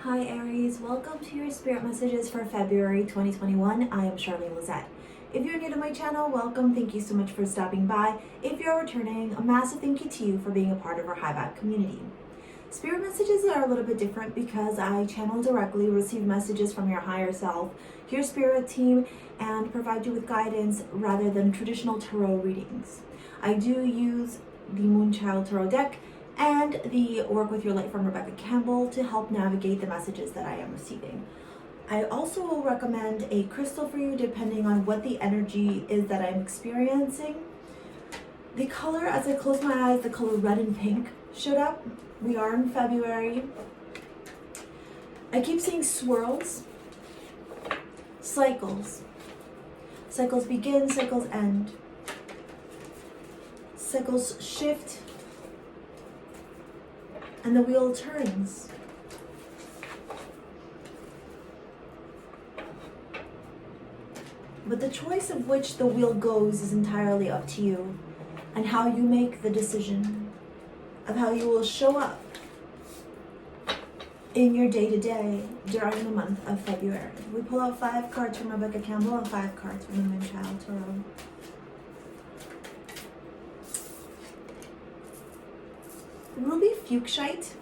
Hi Aries, welcome to your spirit messages for February 2021. I am Charlene Lizette. If you're new to my channel, welcome. Thank you so much for stopping by. If you're returning, a massive thank you to you for being a part of our high vibe community. Spirit messages are a little bit different because I channel directly, receive messages from your higher self, your spirit team, and provide you with guidance rather than traditional tarot readings. I do use the Moonchild Tarot deck and the Work with Your Light from Rebecca Campbell to help navigate the messages that I am receiving. I also will recommend a crystal for you depending on what the energy is that I'm experiencing. The color, as I close my eyes, the color red and pink showed up. We are in February. I keep seeing swirls, cycles. Cycles begin, cycles end. Cycles shift, and the wheel turns. But the choice of which the wheel goes is entirely up to you, and how you make the decision of how you will show up in your day-to-day during the month of February. We pull out 5 cards from Rebecca Campbell and 5 cards from the Moonchild Tarot. Ruby Fuchsite,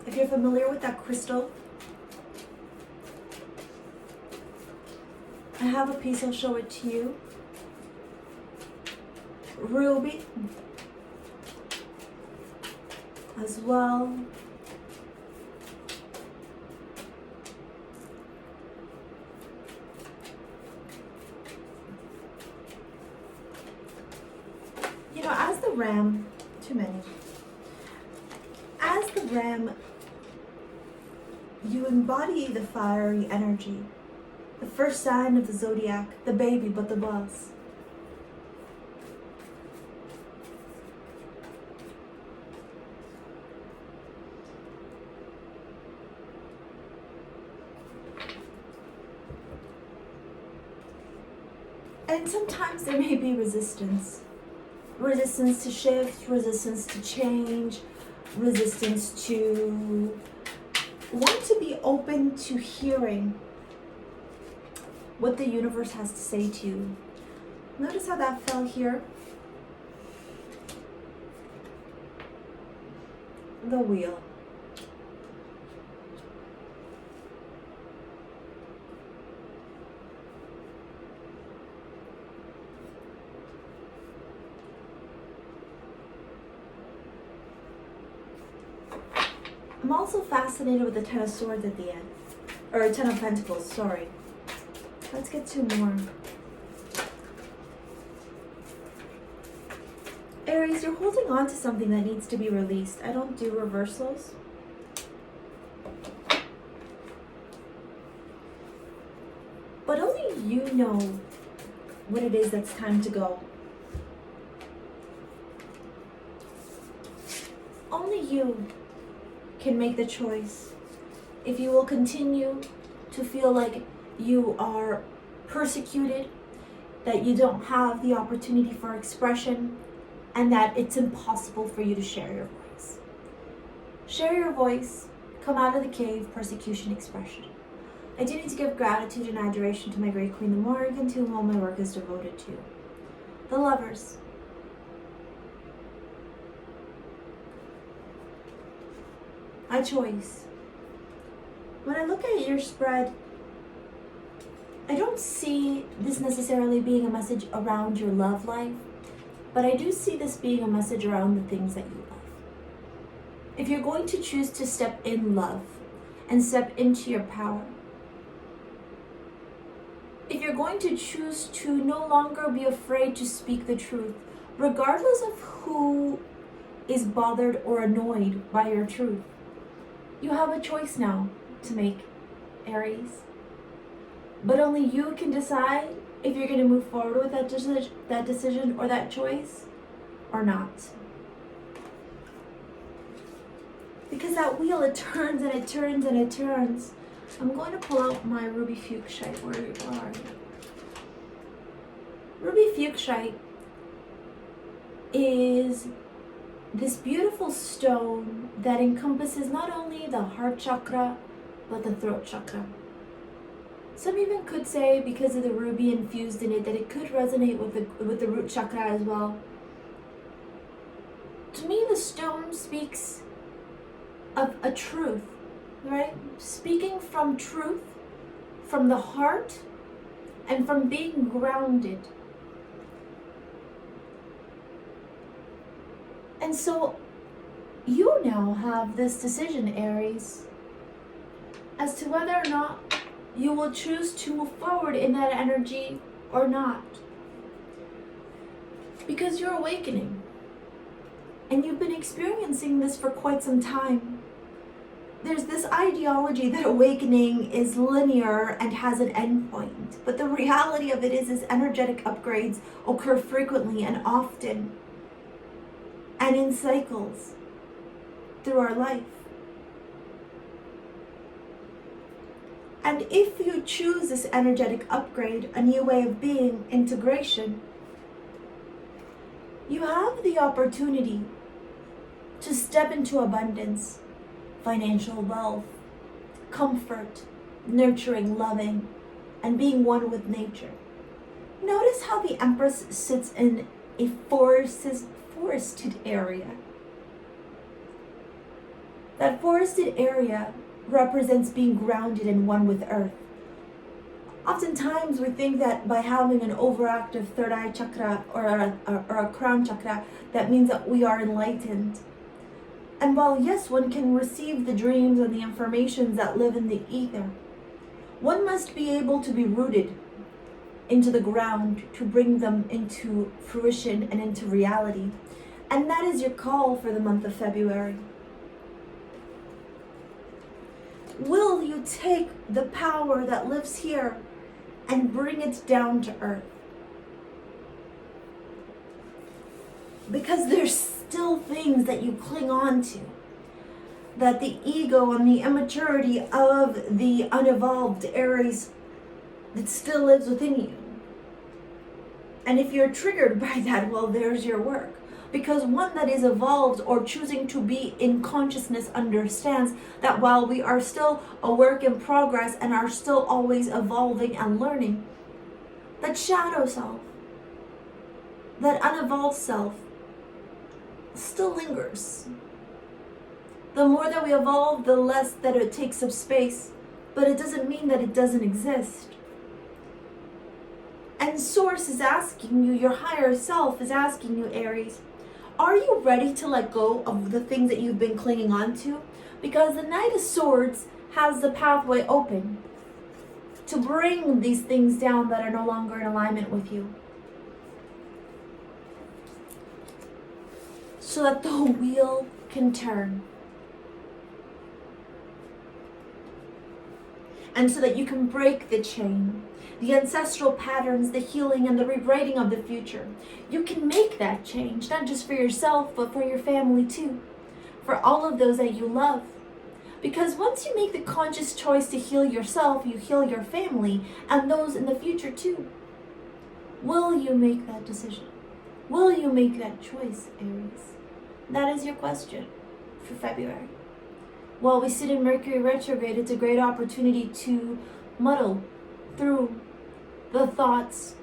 if you're familiar with that crystal, I have a piece, I'll show it to you. Ruby as well. You know, as the ram, too many. As the ram, you embody the fiery energy, the first sign of the zodiac, the baby but the boss. And sometimes there may be resistance. Resistance to shift, resistance to change, resistance to want to be open to hearing what the universe has to say to you. Notice how that fell here. The wheel. I'm also fascinated with the 10 of Swords at the end. Or 10 of Pentacles, sorry. Let's get 2 more. Aries, you're holding on to something that needs to be released. I don't do reversals. But only you know what it is that's time to go. Only you can make the choice if you will continue to feel like you are persecuted, that you don't have the opportunity for expression, and that it's impossible for you to share your voice. Share your voice, come out of the cave, persecution, expression. I do need to give gratitude and adoration to my great queen, the Morrigan, to whom all my work is devoted to. The Lovers. A choice. When I look at your spread, I don't see this necessarily being a message around your love life, but I do see this being a message around the things that you love. If you're going to choose to step in love and step into your power, if you're going to choose to no longer be afraid to speak the truth, regardless of who is bothered or annoyed by your truth, you have a choice now to make, Aries. But only you can decide if you're going to move forward with that decision or that choice or not. Because that wheel, it turns and it turns and it turns. I'm going to pull out my Ruby Fuchsite. Where are you? Ruby Fuchsite is this beautiful stone that encompasses not only the heart chakra, but the throat chakra. Some even could say, because of the ruby infused in it, that it could resonate with the root chakra as well. To me, the stone speaks of a truth, right? Speaking from truth, from the heart, and from being grounded. And so you now have this decision, Aries, as to whether or not you will choose to move forward in that energy or not. Because you're awakening. And you've been experiencing this for quite some time. There's this ideology that awakening is linear and has an endpoint. But the reality of it is energetic upgrades occur frequently and often, and in cycles through our life. And if you choose this energetic upgrade, a new way of being, integration, you have the opportunity to step into abundance, financial wealth, comfort, nurturing, loving, and being one with nature. Notice how the Empress sits in a forested area. That forested area represents being grounded and one with earth. Oftentimes we think that by having an overactive third eye chakra or a crown chakra, that means that we are enlightened. And while yes, one can receive the dreams and the informations that live in the ether, one must be able to be rooted into the ground to bring them into fruition and into reality. And that is your call for the month of February. Will you take the power that lives here and bring it down to earth? Because there's still things that you cling on to, that the ego and the immaturity of the unevolved Aries that still lives within you. And if you're triggered by that, well, there's your work. Because one that is evolved or choosing to be in consciousness understands that while we are still a work in progress and are still always evolving and learning, that shadow self, that unevolved self, still lingers. The more that we evolve, the less that it takes up space, but it doesn't mean that it doesn't exist. And Source is asking you, your higher self is asking you, Aries, are you ready to let go of the things that you've been clinging on to? Because the Knight of Swords has the pathway open to bring these things down that are no longer in alignment with you, so that the wheel can turn. And so that you can break the chain, the ancestral patterns, the healing, and the rewriting of the future. You can make that change, not just for yourself, but for your family too. For all of those that you love. Because once you make the conscious choice to heal yourself, you heal your family and those in the future too. Will you make that decision? Will you make that choice, Aries? That is your question for February. While we sit in Mercury retrograde, it's a great opportunity to muddle through the thoughts,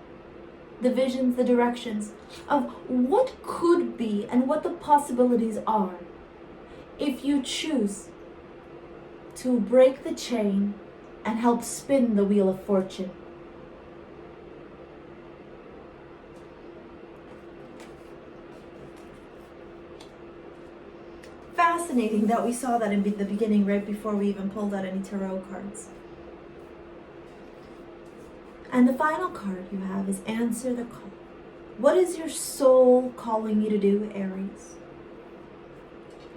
the visions, the directions of what could be and what the possibilities are if you choose to break the chain and help spin the wheel of fortune. Fascinating that we saw that in the beginning, right before we even pulled out any tarot cards. And the final card you have is Answer the Call. What is your soul calling you to do, Aries?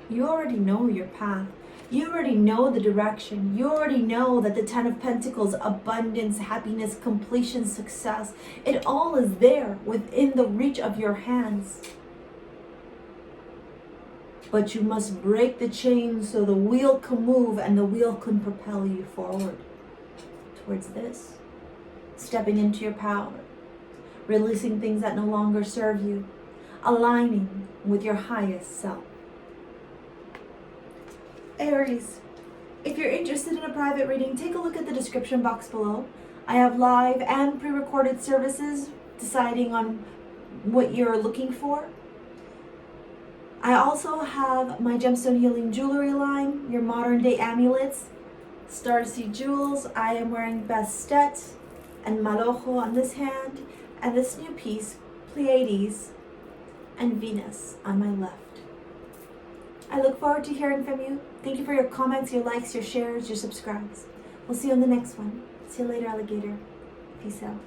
You already know your path. You already know the direction. You already know that the Ten of Pentacles, abundance, happiness, completion, success, it all is there within the reach of your hands. But you must break the chain so the wheel can move and the wheel can propel you forward towards this. Stepping into your power, releasing things that no longer serve you, aligning with your highest self. Aries, If you're interested in a private reading, take a look at the description box below. I have live and pre-recorded services deciding on what you're looking for. I also have my gemstone healing jewelry line, your modern day amulets, STARSEA jewels. I am wearing Bastet and Malojo on this hand, and this new piece, Pleiades and Venus on my left. I look forward to hearing from you. Thank you for your comments, your likes, your shares, your subscribes. We'll see you on the next one. See you later, alligator. Peace out.